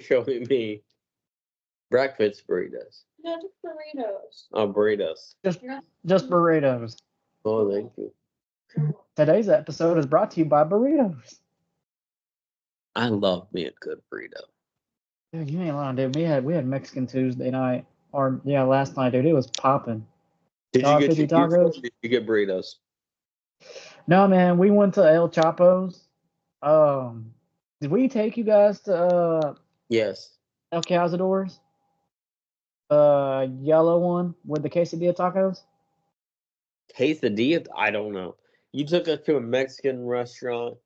showing me breakfast burritos. No, just burritos. Oh, burritos. Just burritos. Oh, thank you. Today's episode is brought to you by burritos. I love me a good burrito. Dude, you ain't lying, dude. We had Mexican Tuesday night, or yeah, last night, dude. It was popping. Did you get $1.50 your tacos? Or did you get burritos? No, man, we went to El Chapo's. Did we take you guys to Yes. El Cazador's? Yellow one with the quesadilla tacos. Quesadilla? I don't know. You took us to a Mexican restaurant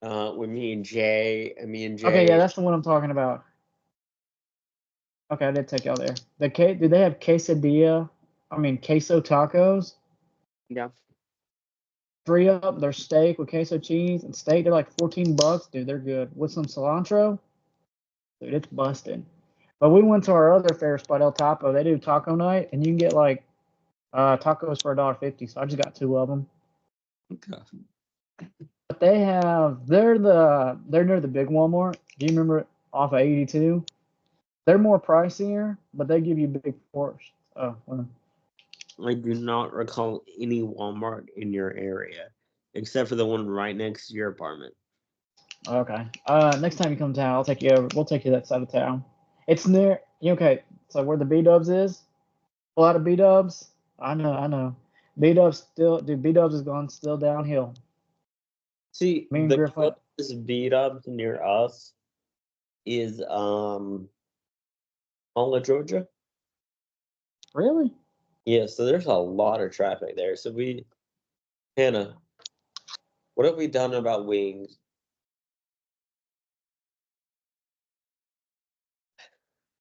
with me and Jay. Okay, yeah, that's the one I'm talking about. Okay, I did take y'all there. Do they have quesadilla? I mean, queso tacos. Yeah. 3 up, their steak with queso cheese and steak. They're like $14, dude. They're good with some cilantro. Dude, it's busted. But we went to our other favorite spot, El Tapo. They do taco night, and you can get like tacos for $1.50. So I just got 2 of them. Okay. But they're near the big Walmart. Do you remember it off of 82? They're more pricier, but they give you big portions. Oh, well. I do not recall any Walmart in your area, except for the one right next to your apartment. Okay. Next time you come to town, I'll take you over. We'll take you to that side of town. It's near. Okay. So where the B Dubs is, a lot of B Dubs. I know. B Dubs still, dude. B Dubs is going still downhill. See, Me and the Griff went. closest beat-up near us is Paula, Georgia. Really? Yeah, so there's a lot of traffic there. So Hannah, what have we done about wings?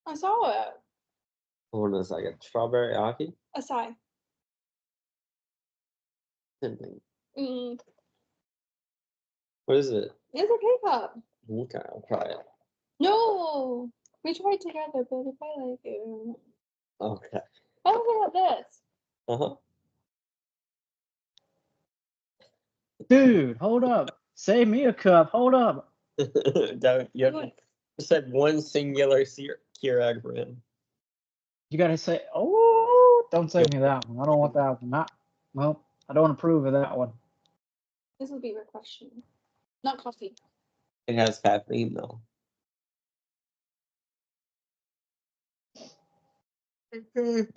I saw it. Hold on a second. Strawberry aki? Aside. Same thing. Mm. What is it? It's a K-pop. Okay, I'll try it. No, we tried together, but if I like it, Okay. I don't about this. Uh-huh. Dude, hold up. Save me a cup. Hold up. Don't, you have to said one singular Keurig for him. You gotta say, oh, don't save me that one. I don't want that one. Well, I don't approve of that one. This will be your question. Not coffee. It has caffeine though.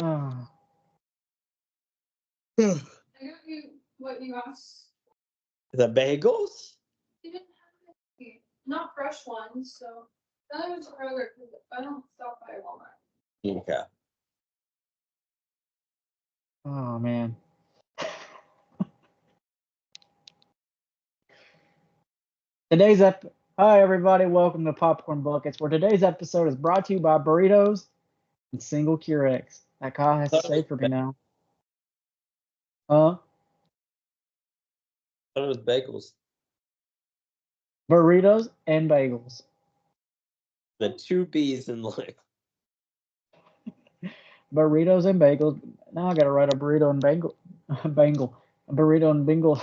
Oh. I got you what you asked. The bagels? You didn't have any. Not fresh ones, so that was earlier because I don't stop by Walmart. Okay. Oh man. Hi everybody, welcome to Popcorn Buckets, where today's episode is brought to you by burritos and single Keurig. That Kyle has to say for me now. Thought it was bagels. Burritos and bagels. The 2 B's in life. Burritos and bagels. Now I gotta write a burrito and bangle. A burrito and bingle.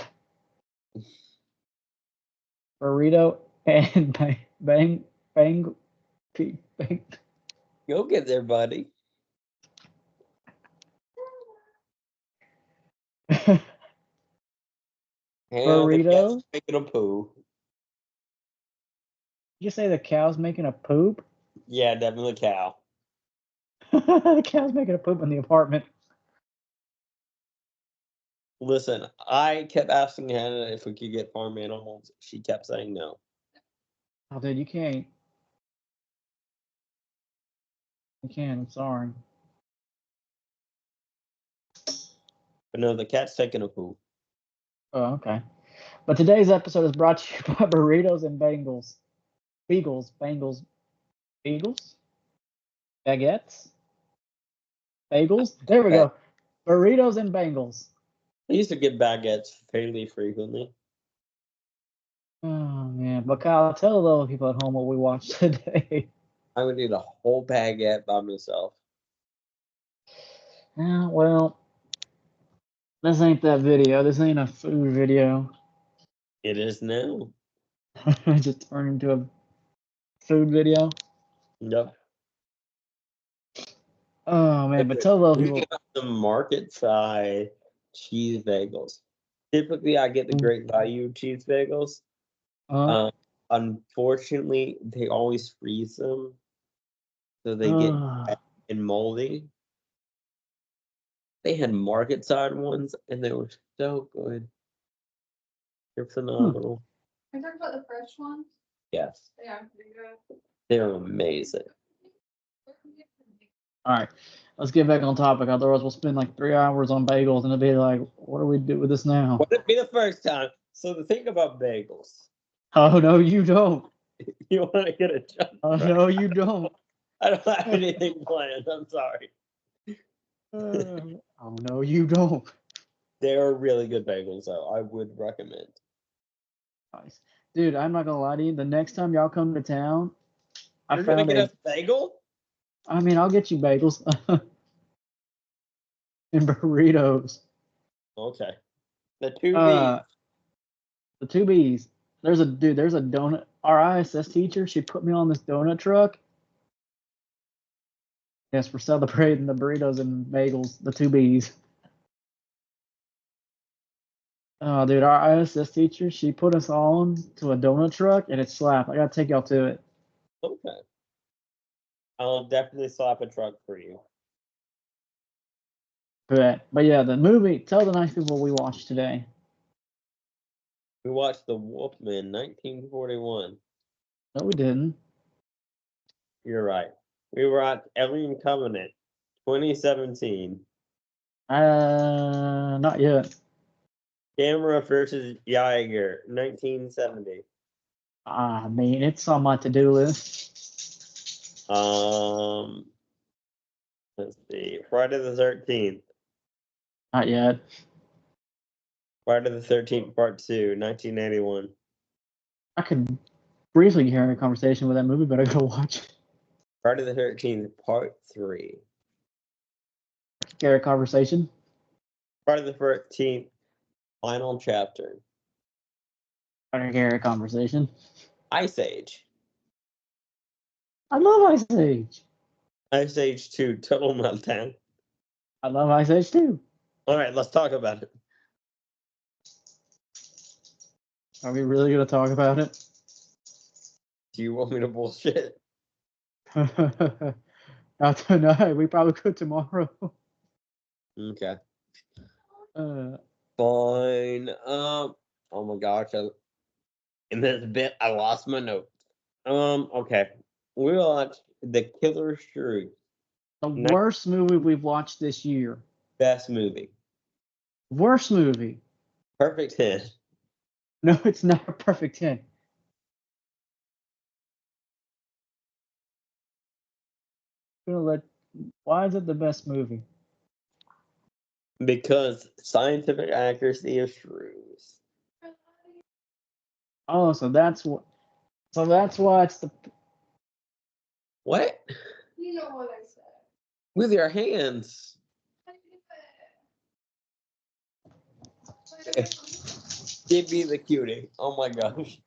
Burrito and bang. Go get there, buddy. Burrito. Making a poo. You say the cow's making a poop? Yeah, definitely cow. The cow's making a poop in the apartment. Listen, I kept asking Hannah if we could get farm animals. She kept saying no. Oh, dude, you can't. You can't. I'm sorry. But no, the cat's taking a poo. Oh, okay. But today's episode is brought to you by burritos and bangles. Beagles. Beagles? Baguettes? Bagels? There we go. Burritos and bangles. I used to get baguettes fairly frequently. Oh, man. But Kyle, tell the little people at home what we watched today. I would eat a whole baguette by myself. Yeah, well, this ain't that video. This ain't a food video. It is now. It just turned into a food video. Yep. Oh man, but tell those We people. got some market size cheese bagels. Typically, I get the Great Value cheese bagels. Uh, Unfortunately, they always freeze them, so they get bad and moldy. They had market side ones, and they were so good. They're phenomenal. Are you talking about the fresh ones? Yes, Yeah, pretty good. they're amazing. all right, let's get back on topic. Otherwise, we'll spend like 3 hours on bagels, and it'll be like, what do we do with this now? Would it be the first time? So the thing about bagels, Oh no, you don't. you want to get a jump. Oh no, you don't. I don't have anything planned. I'm sorry. Oh no, you don't. They are really good bagels, though. I would recommend. Nice. Dude, I'm not gonna lie to you. The next time y'all come to town, I You're gonna found get a. us bagel? I mean, I'll get you bagels and burritos. Okay. The two Uh, B's. the two B's. There's a dude. There's a donut. Our ISS teacher. She put me on this donut truck. Yes, we're celebrating the burritos and bagels. The two B's. Dude, our ISS teacher. She put us on to a donut truck, and it slapped. I gotta take y'all to it. Okay. I'll definitely slap a truck for you. But yeah, the movie. Tell the nice people we watched today. We watched The Wolfman, 1941. No, we didn't. You're right. We watched Alien Covenant, 2017. Not yet. Camera versus Jaeger, 1970. I mean, it's on my to-do list. Let's see. Friday the 13th. Not yet. Friday the 13th, Part 2, 1981. I could briefly carry a conversation with that movie, but I gotta watch it. Friday the 13th, Part 3. Carry a conversation. Friday the 13th, Final Chapter. I can carry a conversation. Ice Age. I love Ice Age. Ice Age 2, Total Meltdown. I love Ice Age too. All right, let's talk about it. Are we really gonna talk about it? Do you want me to bullshit? Not tonight. We probably could tomorrow. Okay. Uh, Fine. Oh my gosh. In this bit, I lost my notes. Okay. We watched The Killer Shrews. the worst movie we've watched this year. Best movie. Worst movie. Perfect 10. No, it's not a perfect 10. Why is it the best movie? Because scientific accuracy of shrews. Oh, so that's what. So that's why it's the. What? You know what I said. With your hands. Give me the cutie. Oh my gosh.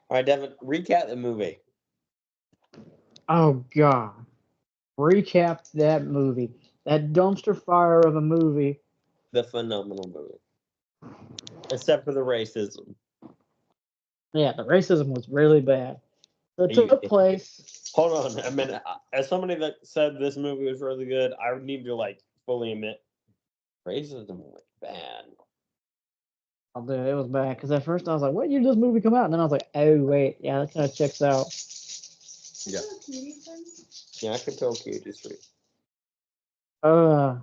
All right, Devin, recap the movie. Oh God. Recap that movie. That dumpster fire of a movie. The phenomenal movie. Except for the racism. Yeah, the racism was really bad. So it You- took place. Hold on a minute. As somebody that said this movie was really good, I would need to like fully admit racism was bad. Oh, dude, it was bad because at first I was like, "What year did this movie come out?" And then I was like, "Oh wait, yeah, that kind of checks out." Yeah. Yeah, I could tell Cutie Street. The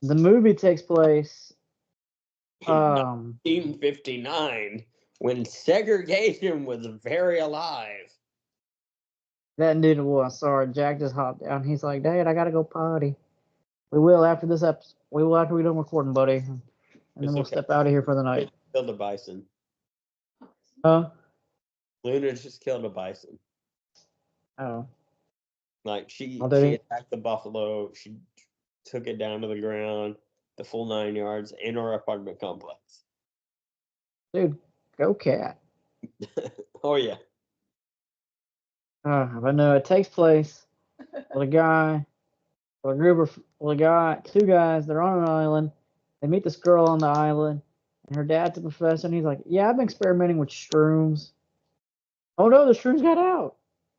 movie takes place. In 1959, when segregation was very alive. That dude was sorry. Jack just hopped down. He's like, "Dad, I gotta go potty." We will after this episode. We will after we're done recording, buddy, and It's then we'll okay. step out of here for the night. Killed a bison. Huh? Luna just killed a bison. Oh. Like she Oh, did he? attacked the buffalo. She took it down to the ground, the full 9 yards, in our apartment complex. Dude, go cat. Oh yeah. But no, it takes place with a guy, with a group of, with a guy, two guys. They're on an island. They meet this girl on the island, and her dad's a professor. And he's like, "Yeah, I've been experimenting with shrooms. Oh no, the shrooms got out.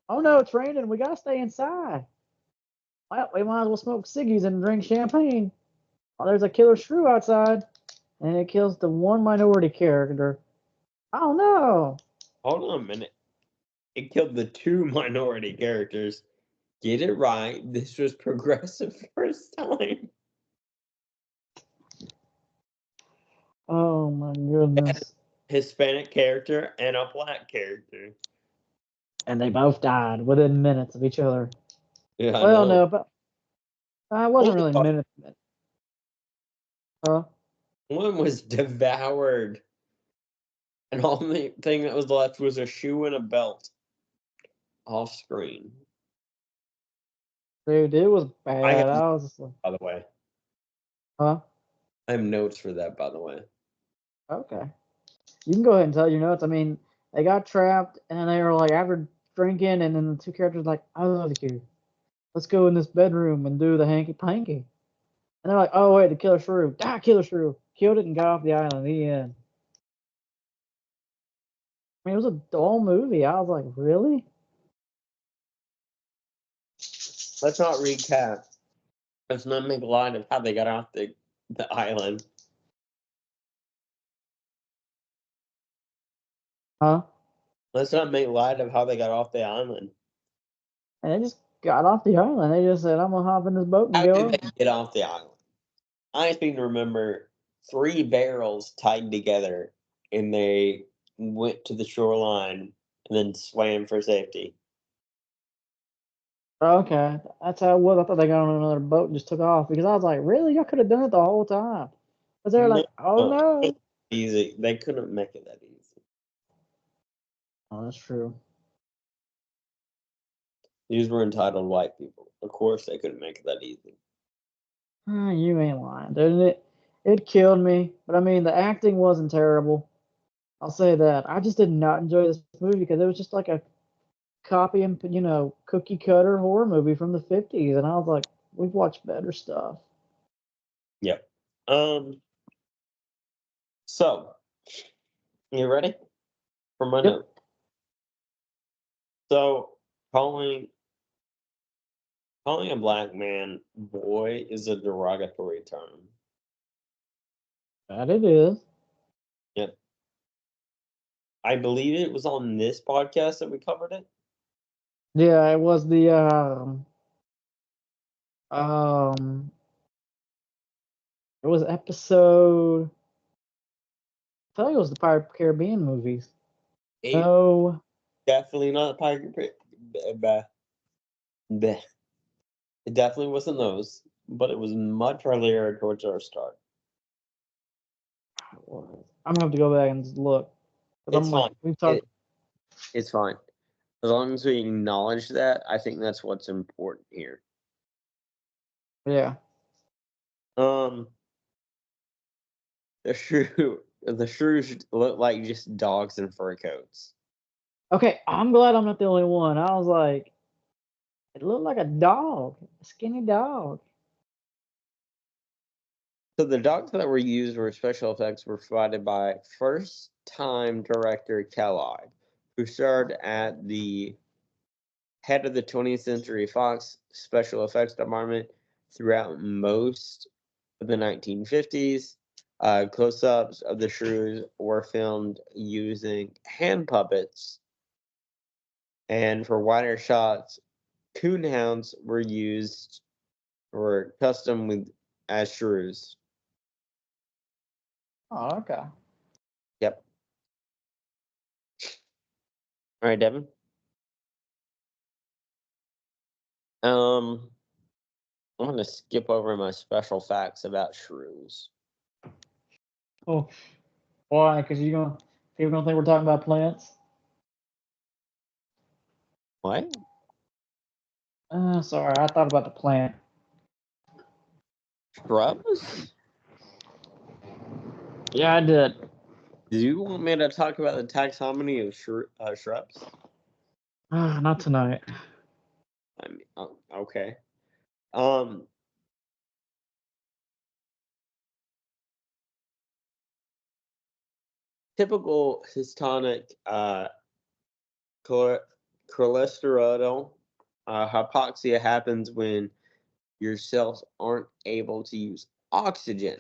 Oh no, it's raining. We gotta stay inside. Well, we might as well smoke ciggies and drink champagne. Oh, there's a killer shrew outside, and it kills the one minority character. Oh no." Hold on a minute. It killed the two minority characters. Get it right. This was progressive first time. Oh my goodness. Hispanic character and a black character. And they both died within minutes of each other. Yeah, I Well, know. no, but it wasn't really minutes. Huh? One was devoured, and the only thing that was left was a shoe and a belt off screen. Dude, it was I bad. have, I was just like, by the way, huh? I have notes for that. By the way, Okay. You can go ahead and tell your notes. I mean, they got trapped, and they were like, after drinking, and then the two characters were like, I love you. Let's go in this bedroom and do the hanky panky. And they're like, oh, wait, the killer shrew. Ah, killer shrew. Killed it and got off the island. The end. I mean, it was a dull movie. I was like, really? let's not recap. Let's not make light of how they got off the island. Huh? Let's not make light of how they got off the island. And they just got off the island. They just said, I'm going to hop in this boat and How did go. they get off the island? I seem to remember 3 barrels tied together, and they went to the shoreline and then swam for safety. Okay, that's how it was. I thought they got on another boat and just took off because I was like, really? Y'all could have done it the whole time. Because they were like, oh no. Easy. They couldn't make it that easy. Oh, that's true. These were entitled white people. Of course, they couldn't make it that easy. You ain't lying, dude. It killed me. But I mean, the acting wasn't terrible. I'll say that. I just did not enjoy this movie because it was just like a copy and, cookie cutter horror movie from the 50s. And I was like, we've watched better stuff. Yep. So, you ready for my Yep. note? So, calling a black man boy is a derogatory term. That it is. Yep. I believe it was on this podcast that we covered it. Yeah, it was the um it was episode, I thought it was the Pirate Caribbean movies. It No. definitely not Pirate. It definitely wasn't those, but it was much earlier towards our start. I'm gonna have to go back and just look. 'Cause It's I'm like, fine. we've talked. It's fine. As long as we acknowledge that, I think that's what's important here. Yeah. The shrews look like just dogs in fur coats. Okay, I'm glad I'm not the only one. I was like, it looked like a dog, a skinny dog. So the dogs that were used were special effects were provided by first-time director Kellogg, who served at the head of the 20th Century Fox special effects department throughout most of the 1950s. Close-ups of the shrews were filmed using hand puppets, and for wider shots, coonhounds were custom with as shrews. Oh, okay. Yep. All right, Devin. I'm gonna skip over my special facts about shrews. Oh, why? Because people gonna think we're talking about plants. What? Sorry, I thought about the plant. Shrubs? Yeah, I did. Do you want me to talk about the taxonomy of shrubs? Not tonight. I mean, okay. Typical histonic cholesterol hypoxia happens when your cells aren't able to use oxygen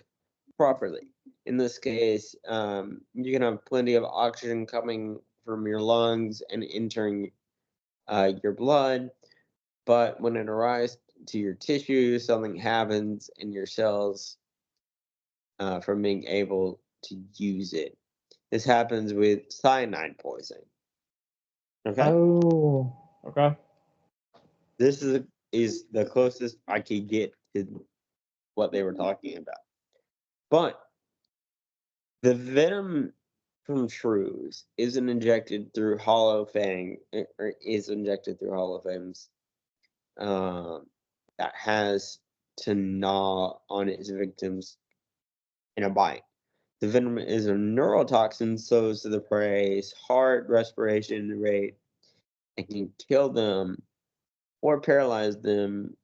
properly. In this case, you can have plenty of oxygen coming from your lungs and entering your blood, but when it arrives to your tissue, something happens in your cells from being able to use it. This happens with cyanide poisoning. Okay, Oh, okay. this is the closest I could get to what they were talking about. But the venom from shrews isn't injected through hollow fang, or is injected through hollow fangs. That has to gnaw on its victims in a bite. The venom is a neurotoxin, slows the prey's heart, respiration rate, and can kill them or paralyze them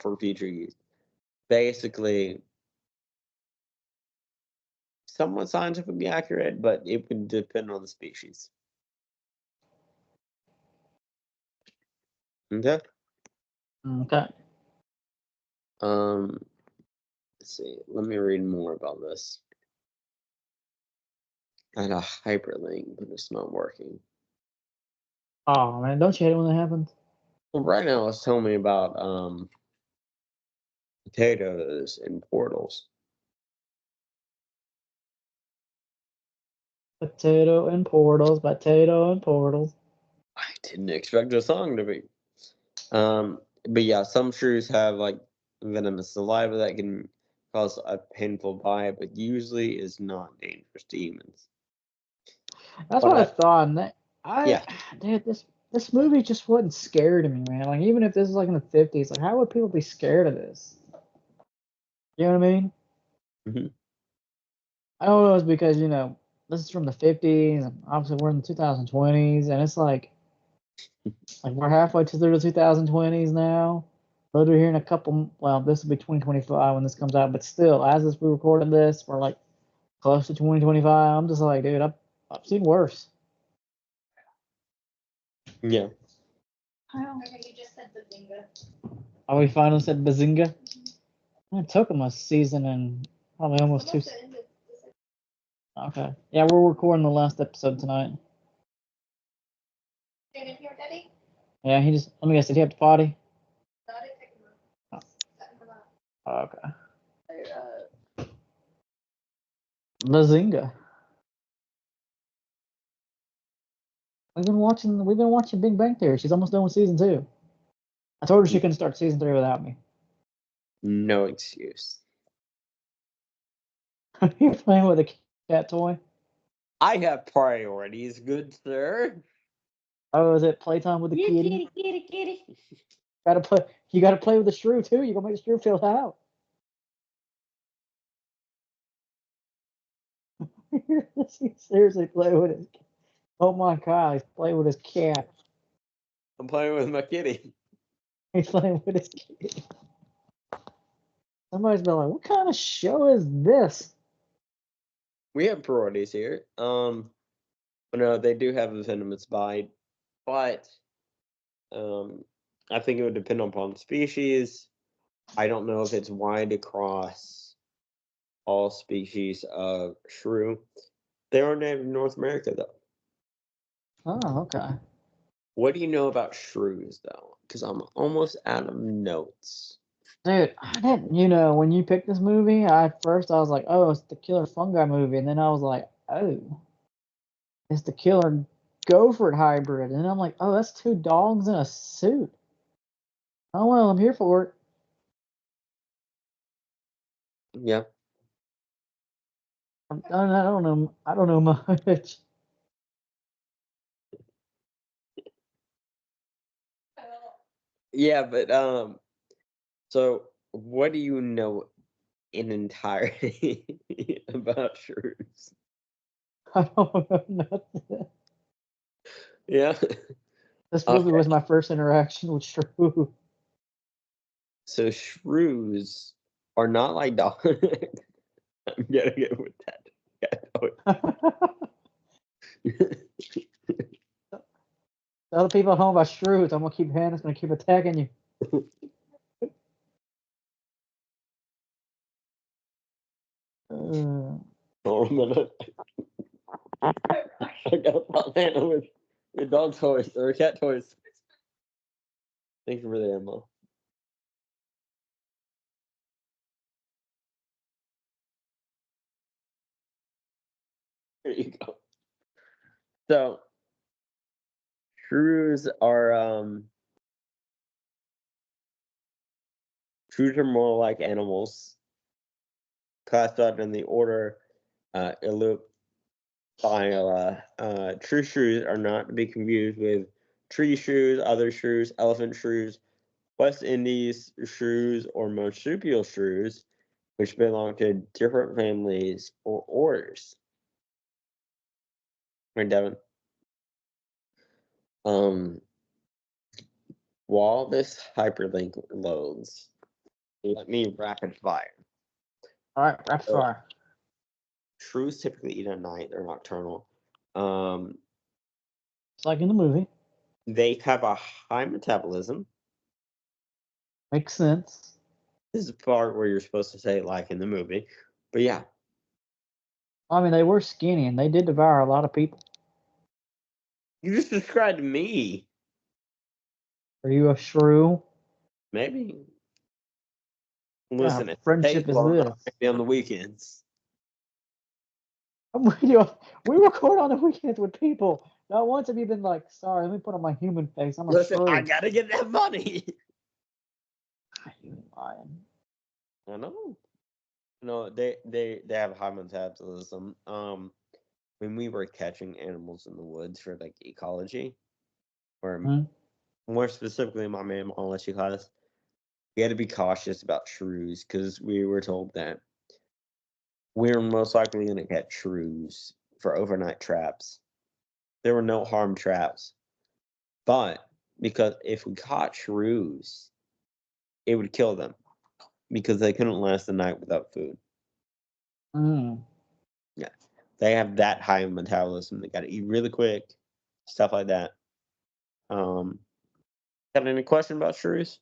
for future use. Basically, somewhat scientifically accurate, but it would depend on the species. Okay. Okay. Let's see. Let me read more about this. I had a hyperlink, but it's not working. Oh man, don't you hate it when that happens? Well, right now it's telling me about potatoes and portals. Potato and portals, potato and portals. I didn't expect a song to be. But yeah, some shrews have like venomous saliva that can cause a painful bite, but usually is not dangerous to humans. That's But what I thought. And yeah, dude, this movie just wasn't scared of me, man. Like even if this is like in the 50s, like how would people be scared of this? You know what I mean? hmm I don't know. It's because this is from the 50s, and obviously we're in the 2020s, and it's like we're halfway through the 2020s now. Literally here in a couple. Well, this will be 2025 when this comes out, but still, as we recorded this, we're like close to 2025. I'm just like, dude, I've seen worse. yeah. Okay, you just said Bazinga. Oh, we finally said Bazinga. It took him a season and probably almost two. Okay. Yeah, we're recording the last episode tonight. Jaden here, Daddy? Yeah, he just. Let me guess. Did he have to potty? Got it, take him out. Setting him up. Oh, okay. Bazinga. We've been watching Big Bang Theory. She's almost done with season 2. I told her she couldn't start season 3 without me. No excuse. You're playing with a cat toy. I have priorities, good sir. Oh, is it playtime with the kitty? Kitty. Gotta play. You gotta play with the shrew too. You gonna make the shrew feel out. He's seriously playing with his. Oh my god, he's playing with his cat. I'm playing with my kitty. He's playing with his kitty. Somebody's been like, "What kind of show is this?" We have priorities here. But no, they do have a venomous bite, but I think it would depend upon the species. I don't know if it's wide across all species of shrew. They are native in North America, though. Oh, okay. What do you know about shrews, though? Because I'm almost out of notes. Dude, I didn't. When you picked this movie, first I was like, "Oh, it's the Killer Fungi movie," and then I was like, "Oh, it's the Killer Gopher hybrid," and I'm like, "Oh, that's 2 dogs in a suit." Oh well, I'm here for it. Yeah. I don't know. I don't know much. Yeah, but so what do you know in entirety about shrews? I don't know nothing. Yeah. This movie was my first interaction with Shrew. So shrews are not like dogs. I'm gonna get with that. Tell the people at home about Shrews. I'm gonna keep Hannah's gonna keep attacking you. Oh, a minute. I gotta pop Hannah with dog toys or cat toys. Thank you for the ammo. There you go. So shrews are shrews are more like animals, classified in the order Eleuthila. True shrews are not to be confused with tree shrews, other shrews, elephant shrews, West Indies shrews, or marsupial shrews, which belong to different families or orders. Right, Devin? While this hyperlink loads, let me rapid fire. All right, rapid fire. Shrews typically eat at night; they're nocturnal. It's like in the movie. They have a high metabolism. Makes sense. This is the part where you're supposed to say like in the movie, but yeah, I mean, they were skinny and they did devour a lot of people. you just described me. Are you a shrew? Maybe. Yeah, Listen, it friendship takes is long this. enough, maybe on the weekends. We record on the weekends with people. Not once have you been like, sorry, let me put on my human face. I'm a Listen, shrew. I gotta get that money. You lying. I know. No, they have high metabolism. When we were catching animals in the woods for like ecology, or more specifically my mammalogy class, we had to be cautious about shrews because we were told that we're most likely going to catch shrews for overnight traps. There were no harm traps, but because if we caught shrews, it would kill them because they couldn't last the night without food. Yeah, they have that high of metabolism. They got to eat really quick, stuff like that. Got any question about shrews?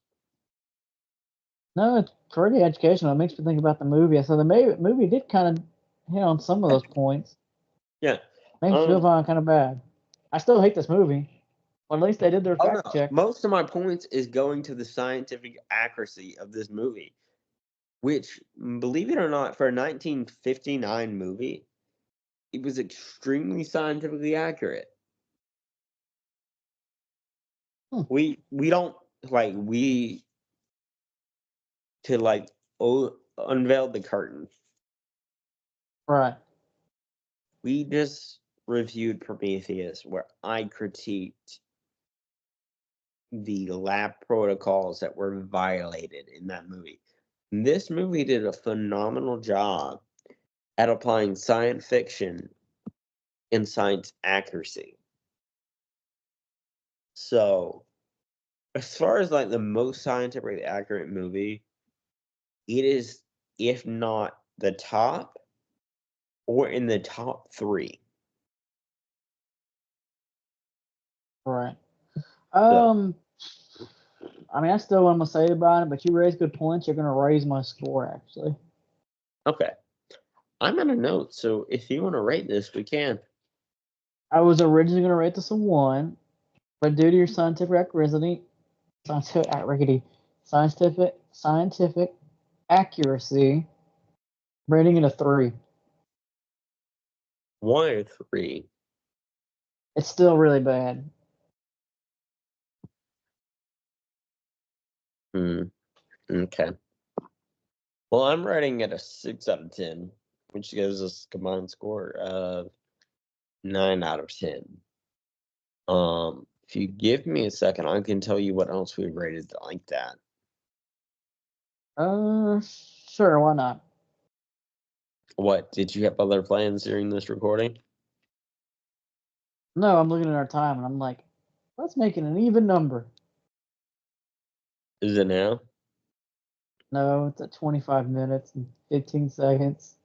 No, it's pretty educational. It makes me think about the movie. So the movie did kind of hit on some of those points. Yeah. Makes me feel kind of bad. I still hate this movie. But at least they did their fact check. Most of my points is going to the scientific accuracy of this movie, which, believe it or not, for a 1959 movie, it was extremely scientifically accurate. We don't unveil the curtain. Right. We just reviewed Prometheus, where I critiqued the lab protocols that were violated in that movie. And this movie did a phenomenal job at applying science fiction and science accuracy. So, as far as like the most scientifically accurate movie, it is, if not the top, or in the top 3. Right. So, I mean, I still want to say about it, but you raise good points. You're going to raise my score, actually. okay. I'm at a note, so if you want to rate this, we can. I was originally going to rate this a 1, but due to your scientific accuracy, scientific accuracy, rating it a 3. 1 or 3? It's still really bad. Okay. Well, I'm rating it a 6 out of 10, which gives us a combined score of 9 out of 10. If you give me a second, I can tell you what else we rated like that. Sure, why not? What, did you have other plans during this recording? No, I'm looking at our time and I'm like, let's make it an even number. Is it now? No, it's at 25 minutes and 15 seconds.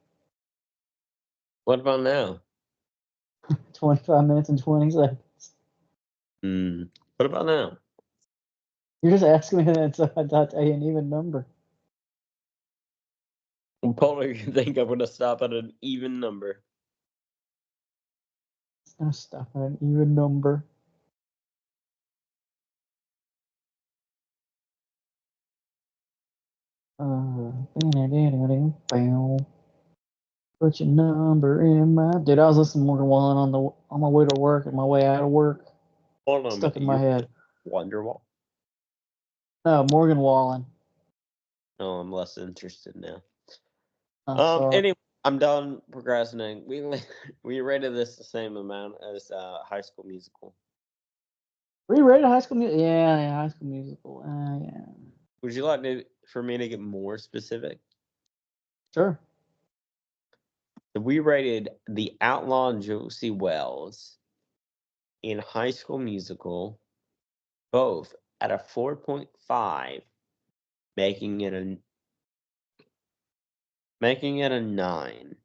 What about now? 25 minutes and 20 seconds. What about now? You're just asking me that so I thought I an even number. Polar, you think I'm gonna stop at an even number? It's no stuff at an even number. Put your number in my. Dude, I was listening to Morgan Wallen on my way to work and my way out of work. Hold on, Stuck in my head. Wonderwall. No, Morgan Wallen. No, I'm less interested now. Sorry. Anyway, I'm done procrastinating. We rated this the same amount as High School Musical. Were you ready to High School Musical? Yeah, High School Musical. Yeah. Would you like for me to get more specific? Sure. So we rated the outlaw Josie Wells in High School Musical both at a 4.5, making it a 9.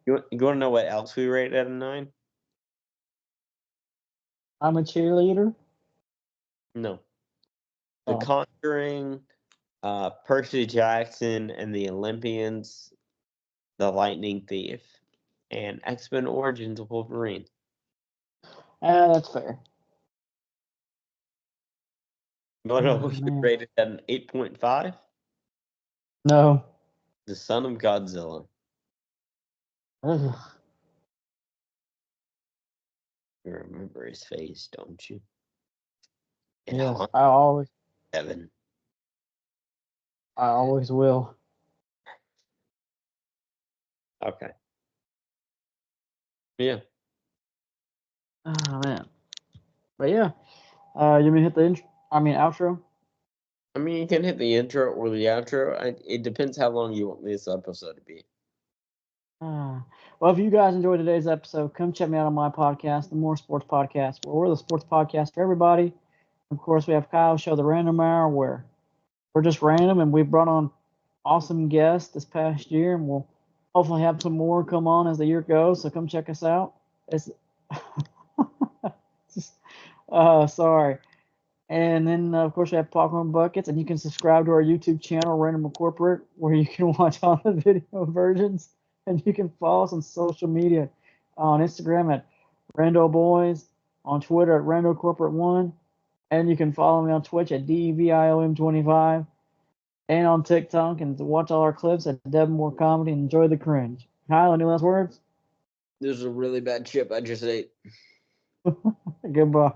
You want to know what else we rated at a 9? I'm a cheerleader. No. The Oh. Conjuring, Percy Jackson and the Olympians, The Lightning Thief, and X-Men Origins of Wolverine. That's fair. No, you rated at an 8.5? No. The Son of Godzilla. Ugh. You remember his face, don't you? Yes, I always Heaven. will. Okay. Yeah. Oh man. But yeah. You want me to hit the outro? I mean, you can hit the intro or the outro. It depends how long you want this episode to be. Well, if you guys enjoyed today's episode, come check me out on my podcast, the More Sports Podcast, where we're the sports podcast for everybody. Of course, we have Kyle's show, The Random Hour, where we're just random, and we've brought on awesome guests this past year, and we'll hopefully have some more come on as the year goes. So come check us out. It's sorry. And then, of course, we have Popcorn Buckets, and you can subscribe to our YouTube channel, Random Corporate, where you can watch all the video versions. And you can follow us on social media on Instagram at Rando Boys, on Twitter at Rando Corporate One, and you can follow me on Twitch at DVIOM25, and on TikTok and watch all our clips at Devonmore Comedy and enjoy the cringe. Kyle, any last words? This is a really bad chip I just ate. Goodbye.